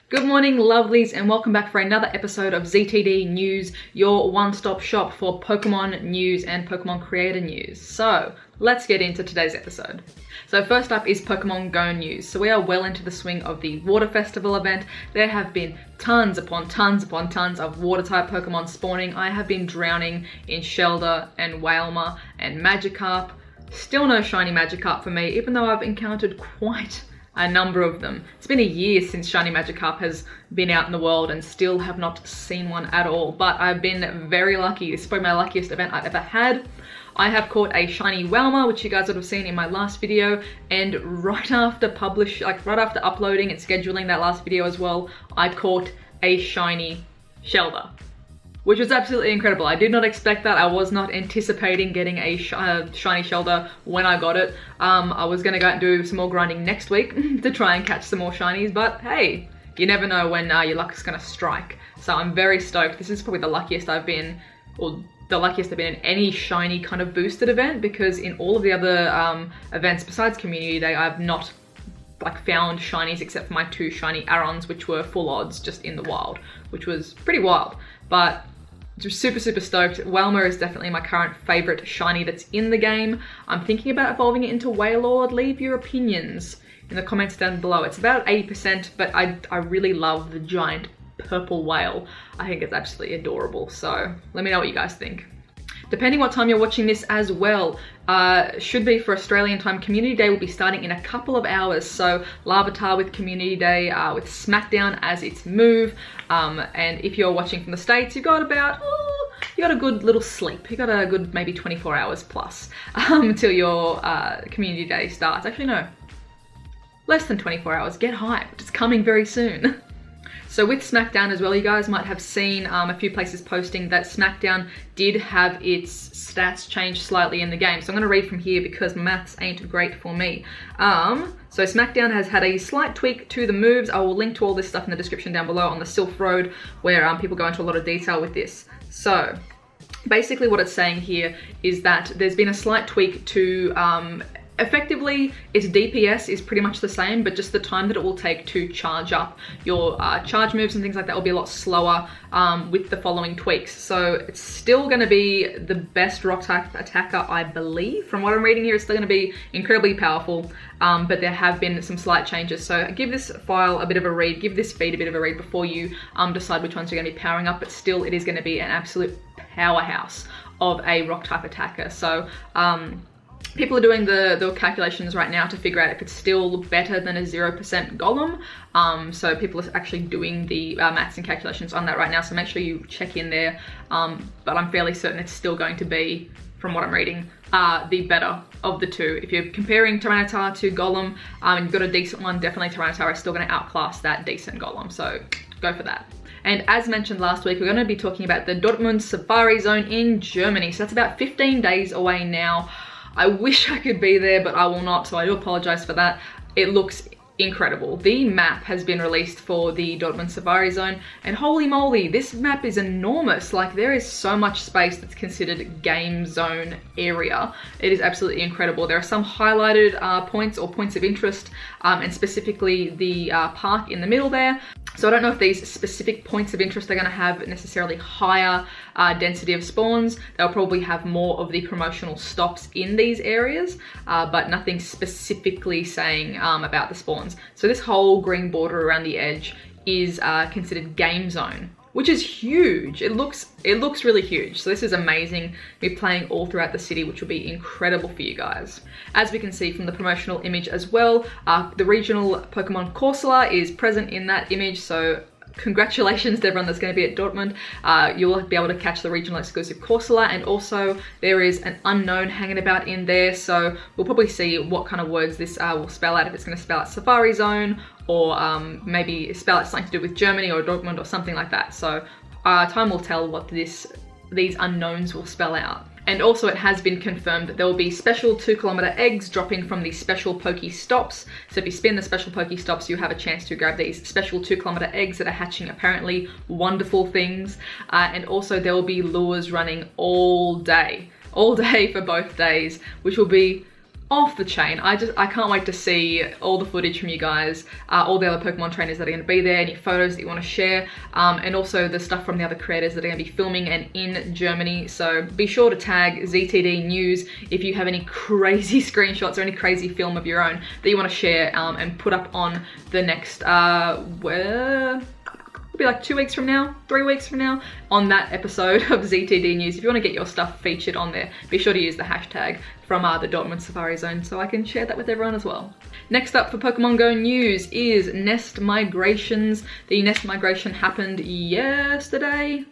Good morning, lovelies, and welcome back for another episode of ZTD News, your one-stop shop for Pokemon news and Pokemon creator news. So, let's get into today's episode. So first up is Pokemon Go news. So we are well into the swing of the Water Festival event. There have been tons upon tons upon tons of Water-type Pokemon spawning. I have been drowning in Shelder and Wailmer and Magikarp. Still no shiny Magikarp for me, even though I've encountered quite a number of them. It's been a year since shiny Magikarp has been out in the world and still have not seen one at all, but I've been very lucky. This is probably my luckiest event I've ever had. I have caught a shiny Wailmer, which you guys would have seen in my last video, and right after uploading and scheduling that last video as well, I caught a shiny Shelder, which was absolutely incredible. I did not expect that. I was not anticipating getting a shiny Shelder when I got it. I was going to go out and do some more grinding next week to try and catch some more shinies, but hey, you never know when your luck is going to strike. So I'm very stoked. This is probably the luckiest I've been, or the luckiest I've been in any shiny kind of boosted event, because in all of the other events besides Community Day, I've not found shinies except for my two shiny Arons, which were full odds just in the wild, which was pretty wild. But just super stoked. Wailmer is definitely my current favorite shiny that's in the game. I'm thinking about evolving it into Wailord. Leave your opinions in the comments down below. It's about 80%, but I really love the giant purple whale. I think it's absolutely adorable. So let me know what you guys think. Depending what time you're watching this as well, should be for Australian time, Community Day will be starting in a couple of hours. So Larvitar with Community Day, with Smackdown as its move. And if you're watching from the States, you've got about, you got a good little sleep. You got a good maybe 24 hours plus until your Community Day starts. Actually, no, less than 24 hours. Get hyped, it's coming very soon. So with Smackdown as well, you guys might have seen a few places posting that Smackdown did have its stats changed slightly in the game. So I'm going to read from here because maths ain't great for me. So Smackdown has had a slight tweak to the moves. I will link to all this stuff in the description down below on the Sylph Road, where people go into a lot of detail with this. So basically what it's saying here is that there's been a slight tweak to effectively, its DPS is pretty much the same, but just the time that it will take to charge up your charge moves and things like that will be a lot slower with the following tweaks. So it's still going to be the best rock type attacker, I believe. From what I'm reading here, it's still going to be incredibly powerful, but there have been some slight changes. So give this file a bit of a read, give this feed a bit of a read before you decide which ones you're going to be powering up, but still it is going to be an absolute powerhouse of a rock type attacker. So people are doing the calculations right now to figure out if it's still better than a 0% Golem. So people are actually doing the maths and calculations on that right now. So make sure you check in there. But I'm fairly certain it's still going to be, from what I'm reading, the better of the two. If you're comparing Tyranitar to Golem and you've got a decent one, definitely Tyranitar is still going to outclass that decent Golem. So go for that. And as mentioned last week, we're going to be talking about the Dortmund Safari Zone in Germany. So that's about 15 days away now. I wish I could be there, but I will not, so I do apologize for that. It looks incredible. The map has been released for the Dortmund Safari Zone, and holy moly, this map is enormous. Like, there is so much space that's considered game zone area. It is absolutely incredible. There are some highlighted points or points of interest, and specifically the park in the middle there. So I don't know if these specific points of interest are going to have necessarily higher density of spawns. They'll probably have more of the promotional stops in these areas, but nothing specifically saying about the spawns. So this whole green border around the edge is considered game zone, which is huge. It looks really huge. So this is amazing. We're playing all throughout the city, which will be incredible for you guys. As we can see from the promotional image as well, the regional Pokemon Corsola is present in that image. So congratulations to everyone that's going to be at Dortmund. You'll be able to catch the regional exclusive Corsola, and also there is an unknown hanging about in there. So we'll probably see what kind of words this will spell out, if it's going to spell out Safari Zone, or maybe spell out something to do with Germany or Dortmund or something like that. So time will tell what these unknowns will spell out. And also it has been confirmed that there will be special 2-kilometer eggs dropping from the special Pokestops. So if you spin the special Pokestops, you have a chance to grab these special 2-kilometer eggs that are hatching apparently wonderful things. And also there will be lures running all day for both days, which will be off the chain. I can't wait to see all the footage from you guys, all the other Pokemon trainers that are going to be there, any photos that you want to share, and also the stuff from the other creators that are going to be filming and in Germany. So be sure to tag ZTD News if you have any crazy screenshots or any crazy film of your own that you want to share and put up on the next, be like 2 weeks from now, 3 weeks from now, on that episode of ZTD News. If you want to get your stuff featured on there, be sure to use the hashtag from the Dortmund Safari Zone so I can share that with everyone as well. Next up for Pokemon Go news is nest migrations. The nest migration happened yesterday.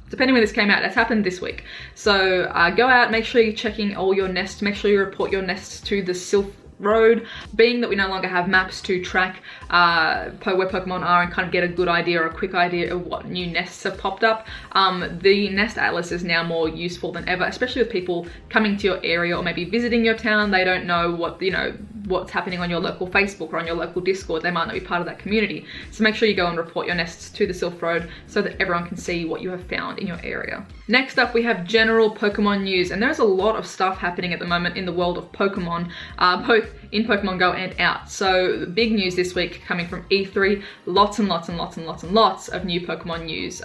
Depending when this came out, it's happened this week. So go out, make sure you're checking all your nests, make sure you report your nests to the Sylph Road. Being that we no longer have maps to track where Pokemon are and kind of get a good idea or a quick idea of what new nests have popped up, the Nest Atlas is now more useful than ever, especially with people coming to your area or maybe visiting your town. They don't know what, you know, what's happening on your local Facebook or on your local Discord. They might not be part of that community. So make sure you go and report your nests to the Sylph Road so that everyone can see what you have found in your area. Next up, we have general Pokemon news, and there's a lot of stuff happening at the moment in the world of Pokemon, both in Pokemon Go and out. So big news this week coming from E3, lots and lots and lots and lots and lots of new Pokemon news.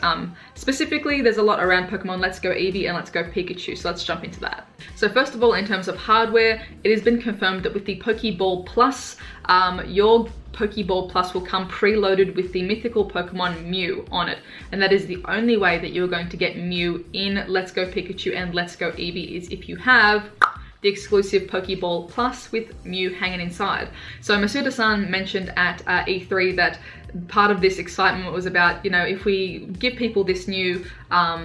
Specifically, there's a lot around Pokemon Let's Go Eevee and Let's Go Pikachu, so let's jump into that. So first of all, in terms of hardware, it has been confirmed that with the Pokeball Plus, your Pokeball Plus will come preloaded with the mythical Pokemon Mew on it, and that is the only way that you're going to get Mew in Let's Go Pikachu and Let's Go Eevee is if you have the exclusive Pokeball Plus with Mew hanging inside. So Masuda-san mentioned at E3 that part of this excitement was about, you know, if we give people this new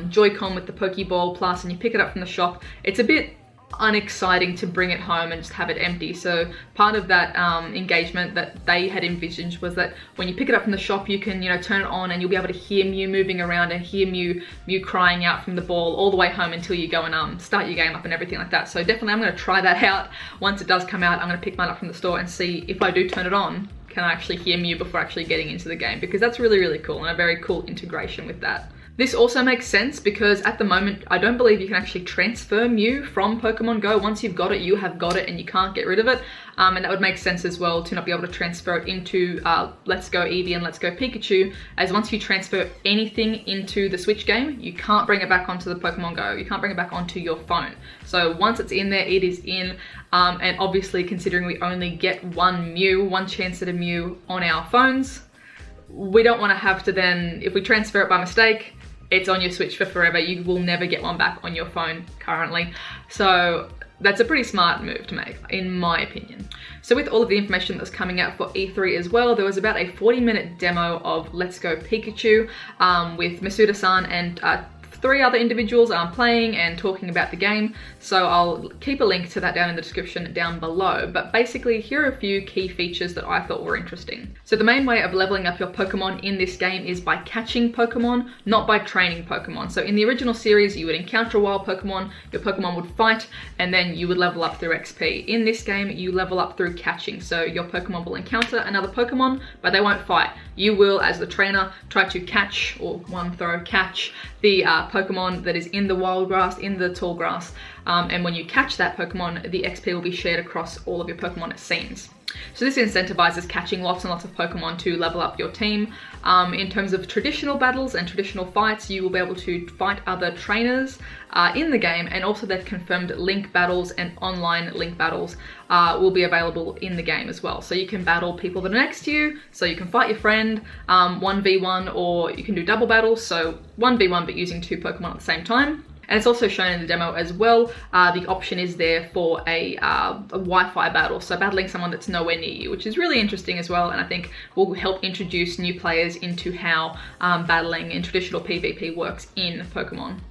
Joy-Con with the Pokeball Plus and you pick it up from the shop, it's a bit unexciting to bring it home and just have it empty. So part of that engagement that they had envisioned was that when you pick it up from the shop, you can, you know, turn it on and you'll be able to hear Mew moving around and hear Mew crying out from the ball all the way home until you go and start your game up and everything like that. So definitely I'm going to try that out. Once it does come out, I'm going to pick mine up from the store and see if I do turn it on, can I actually hear Mew before actually getting into the game, because that's really, really cool and a very cool integration with that. This also makes sense because at the moment, I don't believe you can actually transfer Mew from Pokemon Go. Once you've got it, you have got it and you can't get rid of it. And that would make sense as well to not be able to transfer it into Let's Go Eevee and Let's Go Pikachu, as once you transfer anything into the Switch game, you can't bring it back onto the Pokemon Go. You can't bring it back onto your phone. So once it's in there, it is in. And obviously, considering we only get one Mew, one chance at a Mew on our phones, we don't want to have to then, if we transfer it by mistake, it's on your Switch for forever. You will never get one back on your phone currently. So that's a pretty smart move to make, in my opinion. So with all of the information that's coming out for E3 as well, there was about a 40-minute demo of Let's Go Pikachu with Masuda-san and 3 other individuals playing and talking about the game. So I'll keep a link to that down in the description down below. But basically, here are a few key features that I thought were interesting. So the main way of leveling up your Pokemon in this game is by catching Pokemon, not by training Pokemon. So in the original series, you would encounter a wild Pokemon, your Pokemon would fight, and then you would level up through XP. In this game, you level up through catching. So your Pokemon will encounter another Pokemon, but they won't fight. You will, as the trainer, try to catch, or one throw, catch the Pokemon that is in the wild grass, in the tall grass. And when you catch that Pokemon, the XP will be shared across all of your Pokemon, it seems. So this incentivizes catching lots and lots of Pokemon to level up your team. In terms of traditional battles and traditional fights, you will be able to fight other trainers in the game, and also they've confirmed link battles and online link battles will be available in the game as well. So you can battle people that are next to you, so you can fight your friend 1v1, or you can do double battles, so 1v1 but using 2 Pokemon at the same time. And it's also shown in the demo as well, the option is there for a Wi-Fi battle, so battling someone that's nowhere near you, which is really interesting as well, and I think will help introduce new players into how battling in traditional PvP works in Pokemon.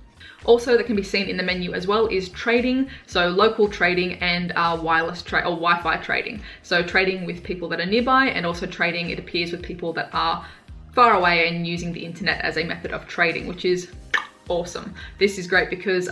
Also, that can be seen in the menu as well is trading, so local trading and wireless trade or Wi-Fi trading. So trading with people that are nearby, and also trading, it appears, with people that are far away and using the internet as a method of trading, which is awesome. This is great because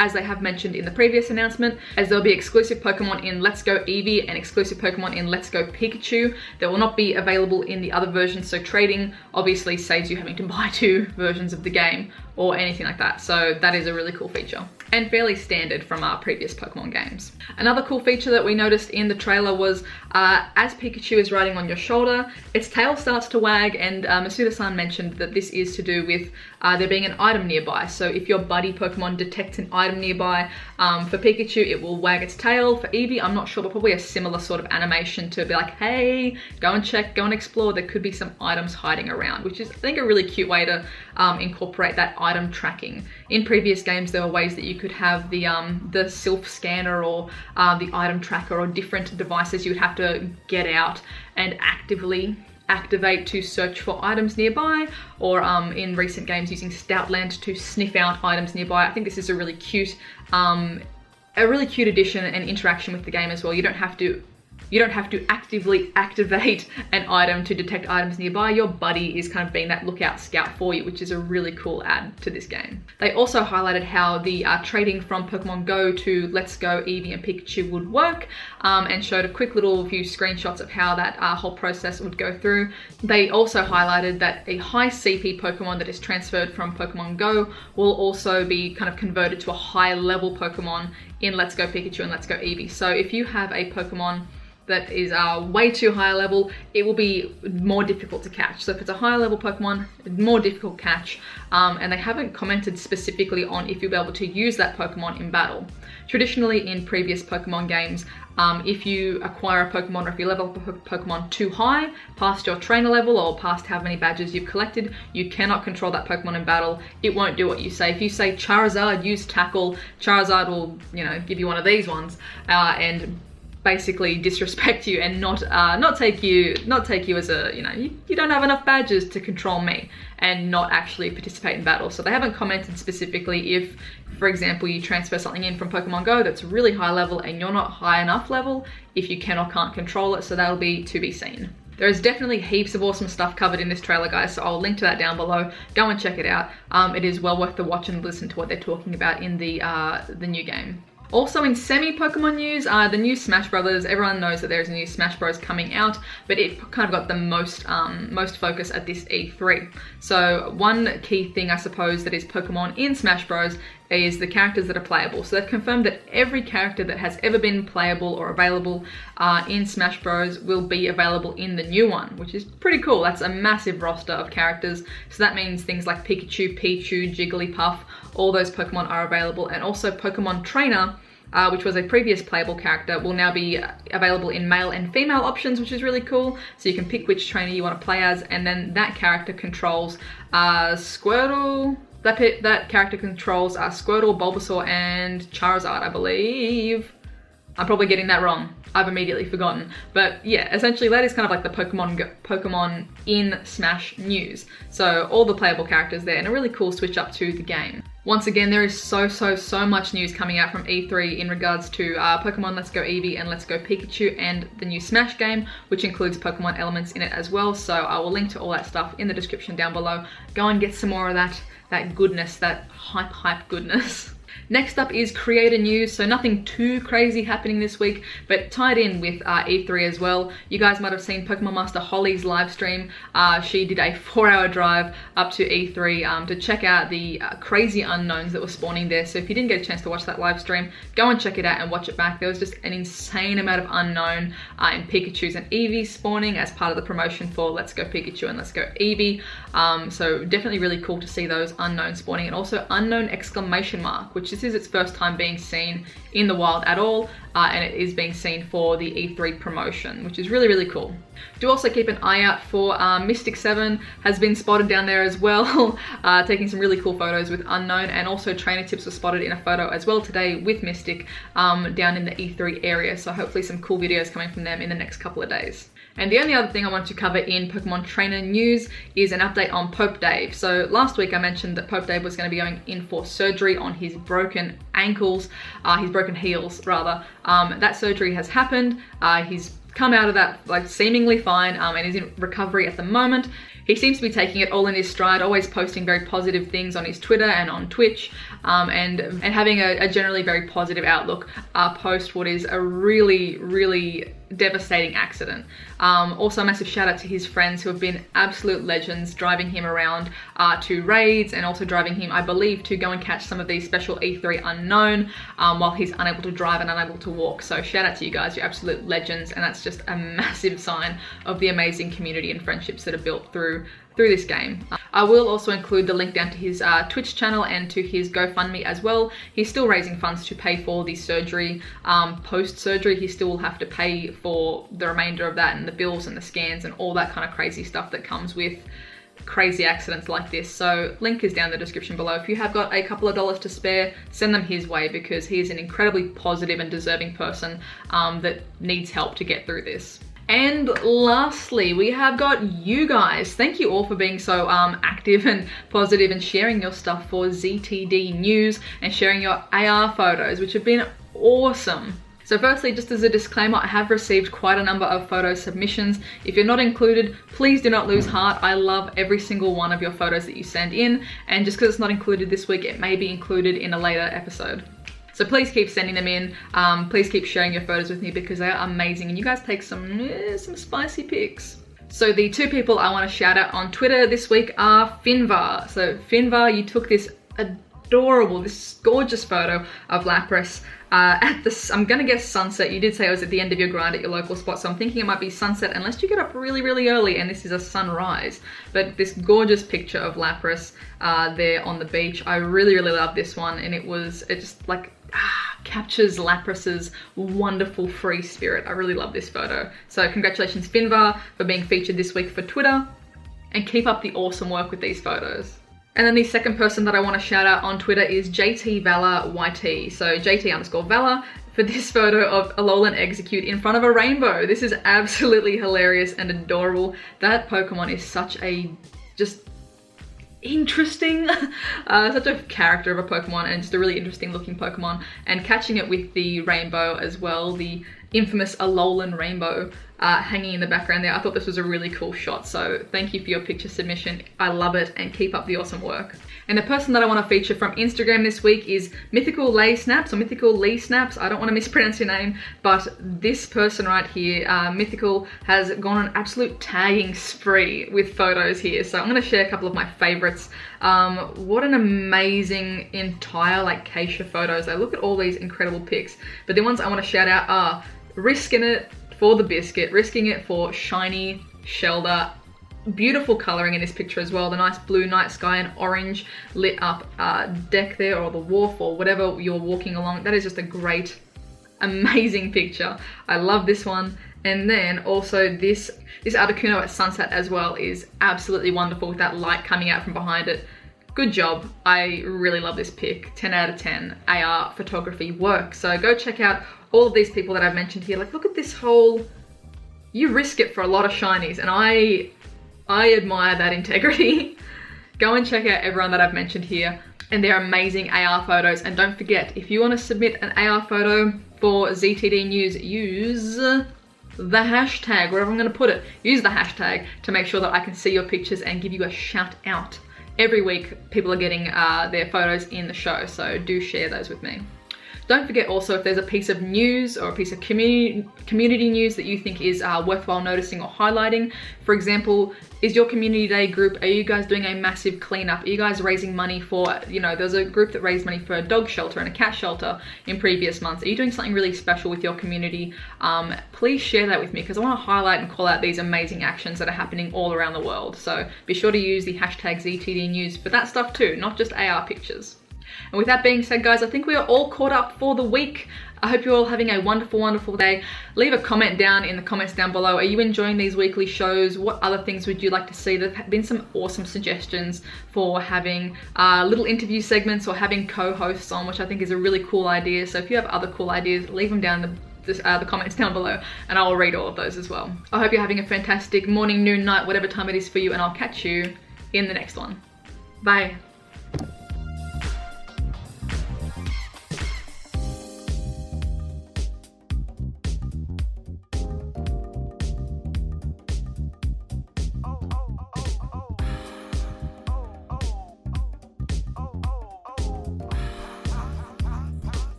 as they have mentioned in the previous announcement, as there'll be exclusive Pokemon in Let's Go Eevee and exclusive Pokemon in Let's Go Pikachu, that will not be available in the other versions, so trading obviously saves you having to buy 2 versions of the game, or anything like that. So that is a really cool feature and fairly standard from our previous Pokemon games. Another cool feature that we noticed in the trailer was as Pikachu is riding on your shoulder, its tail starts to wag, and Masuda-san mentioned that this is to do with there being an item nearby. So if your buddy Pokemon detects an item nearby, for Pikachu it will wag its tail. For Eevee, I'm not sure, but probably a similar sort of animation to be like, hey, go and check, go and explore, there could be some items hiding around, which is I think a really cute way to incorporate that item tracking. In previous games there were ways that you could have the Sylph scanner or the item tracker or different devices you would have to get out and actively activate to search for items nearby, or in recent games using Stoutland to sniff out items nearby. I think this is a really cute addition and interaction with the game as well. You don't have to actively activate an item to detect items nearby. Your buddy is kind of being that lookout scout for you, which is a really cool add to this game. They also highlighted how the trading from Pokemon Go to Let's Go Eevee and Pikachu would work, and showed a quick little few screenshots of how that whole process would go through. They also highlighted that a high CP Pokemon that is transferred from Pokemon Go will also be kind of converted to a high level Pokemon in Let's Go Pikachu and Let's Go Eevee. So if you have a Pokemon that is way too high level, it will be more difficult to catch. So if it's a higher level Pokemon, more difficult catch, and they haven't commented specifically on if you'll be able to use that Pokemon in battle. Traditionally in previous Pokemon games, if you acquire a Pokemon or if you level up a Pokemon too high, past your trainer level or past how many badges you've collected, you cannot control that Pokemon in battle. It won't do what you say. If you say Charizard, use Tackle, Charizard will, give you one of these ones, and basically disrespect you and not take you as a, you don't have enough badges to control me, and not actually participate in battle. So they haven't commented specifically if, for example, you transfer something in from Pokemon Go that's really high level and you're not high enough level, if you can or can't control it. So that'll be to be seen. There is definitely heaps of awesome stuff covered in this trailer, guys, so I'll link to that down below. Go and check it out. It is well worth the watch and listen to what they're talking about in the new game. Also in semi-Pokemon news, the new Smash Brothers, everyone knows that there's a new Smash Bros coming out, but it kind of got the most focus at this E3. So one key thing, I suppose, that is Pokemon in Smash Bros is the characters that are playable. So they've confirmed that every character that has ever been playable or available in Smash Bros will be available in the new one, which is pretty cool. That's a massive roster of characters. So that means things like Pikachu, Pichu, Jigglypuff, all those Pokemon are available, and also Pokemon Trainer, which was a previous playable character, will now be available in male and female options, which is really cool. So you can pick which trainer you want to play as, and then that character controls Squirtle. That character controls Squirtle, Bulbasaur, and Charizard, I believe. I'm probably getting that wrong. I've immediately forgotten. But yeah, essentially that is kind of like the Pokemon in Smash news. So all the playable characters there, and a really cool switch up to the game. Once again, there is so much news coming out from E3 in regards to Pokemon Let's Go Eevee and Let's Go Pikachu and the new Smash game, which includes Pokemon elements in it as well. So I will link to all that stuff in the description down below. Go and get some more of that goodness, that hype goodness. Next up is creator news, so nothing too crazy happening this week, but tied in with E3 as well. You guys might have seen Pokemon Master Holly's live stream. She did a 4-hour drive up to E3 to check out the crazy unknowns that were spawning there. So if you didn't get a chance to watch that live stream, go and check it out and watch it back. There was just an insane amount of unknown in Pikachu's and Eevee's spawning as part of the promotion for Let's Go Pikachu and Let's Go Eevee. So definitely really cool to see those unknown spawning, and also unknown exclamation mark, which this is its first time being seen in the wild at all, and it is being seen for the E3 promotion, which is really cool. Do also keep an eye out for Mystic 7 has been spotted down there as well, taking some really cool photos with Unknown, and also Trainer Tips was spotted in a photo as well today with Mystic down in the E3 area, so hopefully some cool videos coming from them in the next couple of days. And the only other thing I want to cover in Pokemon Trainer news is an update on Pope Dave. So last week I mentioned that Pope Dave was going to be going in for surgery on his broken ankles, his broken heels rather. That surgery has happened. He's come out of that seemingly fine and is in recovery at the moment. He seems to be taking it all in his stride, always posting very positive things on his Twitter and on Twitch, and having a generally very positive outlook post what is a really devastating accident. Also a massive shout out to his friends who have been absolute legends, driving him around to raids, and also driving him, I believe, to go and catch some of these special E3 unknown while he's unable to drive and unable to walk. So shout out to you guys, you're absolute legends, and that's just a massive sign of the amazing community and friendships that are built through this game. I will also include the link down to his Twitch channel and to his GoFundMe as well. He's still raising funds to pay for the surgery. Post-surgery, he still will have to pay for the remainder of that and the bills and the scans and all that kind of crazy stuff that comes with crazy accidents like this. So link is down in the description below. If you have got a couple of dollars to spare, send them his way, because he is an incredibly positive and deserving person that needs help to get through this. And lastly, we have got you guys. Thank you all for being so active and positive and sharing your stuff for ZTD News and sharing your AR photos, which have been awesome. So firstly, just as a disclaimer, I have received quite a number of photo submissions. If you're not included, please do not lose heart. I love every single one of your photos that you send in, and just because it's not included this week, it may be included in a later episode. So please keep sending them in. Please keep sharing your photos with me, because they are amazing and you guys take some spicy pics. So the two people I want to shout out on Twitter this week are Finvar. So Finvar, you took this adorable, this gorgeous photo of Lapras at the, I'm gonna guess sunset. You did say it was at the end of your grind at your local spot, so I'm thinking it might be sunset unless you get up really, really early and this is a sunrise. But this gorgeous picture of Lapras there on the beach, I really, really love this one, and it just like captures Lapras's wonderful free spirit. I really love this photo. So congratulations Finvar for being featured this week for Twitter, and keep up the awesome work with these photos. And then the second person that I want to shout out on Twitter is JT Valor YT. So JT_Valor for this photo of Alolan Execute in front of a rainbow. This is absolutely hilarious and adorable. That Pokemon is such a just interesting, such a character of a Pokemon, and just a really interesting looking Pokemon. And catching it with the rainbow as well, the infamous Alolan rainbow hanging in the background there. I thought this was a really cool shot, so thank you for your picture submission. I love it, and keep up the awesome work. And the person that I want to feature from Instagram this week is Mythical Lay Snaps, or Mythical Lee Snaps. I don't want to mispronounce your name, but this person right here, Mythical, has gone on an absolute tagging spree with photos here. So I'm going to share a couple of my favorites. What an amazing entire like Keisha photos. I look at all these incredible pics, but the ones I want to shout out are Risking It for the Biscuit, Risking It for Shiny Shelder. Beautiful coloring in this picture as well. The nice blue night sky and orange lit up deck there, or the wharf, or whatever you're walking along. That is just a great, amazing picture. I love this one. And then also this Articuno at sunset as well is absolutely wonderful with that light coming out from behind it. Good job. I really love this pic. 10 out of 10 AR photography work. So go check out all of these people that I've mentioned here. Like, look at this whole, you risk it for a lot of shinies, and I admire that integrity. Go and check out everyone that I've mentioned here, and they're amazing AR photos. And don't forget, if you want to submit an AR photo for ZTD News, use the hashtag, wherever I'm going to put it. Use the hashtag to make sure that I can see your pictures and give you a shout out. Every week, people are getting their photos in the show, so do share those with me. Don't forget also, if there's a piece of news or a piece of community news that you think is worthwhile noticing or highlighting. For example, is your community day group, are you guys doing a massive cleanup? Are you guys raising money for, there's a group that raised money for a dog shelter and a cat shelter in previous months. Are you doing something really special with your community? Please share that with me, because I want to highlight and call out these amazing actions that are happening all around the world. So be sure to use the hashtag ZTD News for that stuff too, not just AR pictures. And with that being said, guys, I think we are all caught up for the week. I hope you're all having a wonderful, wonderful day. Leave a comment down in the comments down below. Are you enjoying these weekly shows? What other things would you like to see? There have been some awesome suggestions for having little interview segments or having co-hosts on, which I think is a really cool idea. So if you have other cool ideas, leave them down in the comments down below, and I'll read all of those as well. I hope you're having a fantastic morning, noon, night, whatever time it is for you, and I'll catch you in the next one. Bye.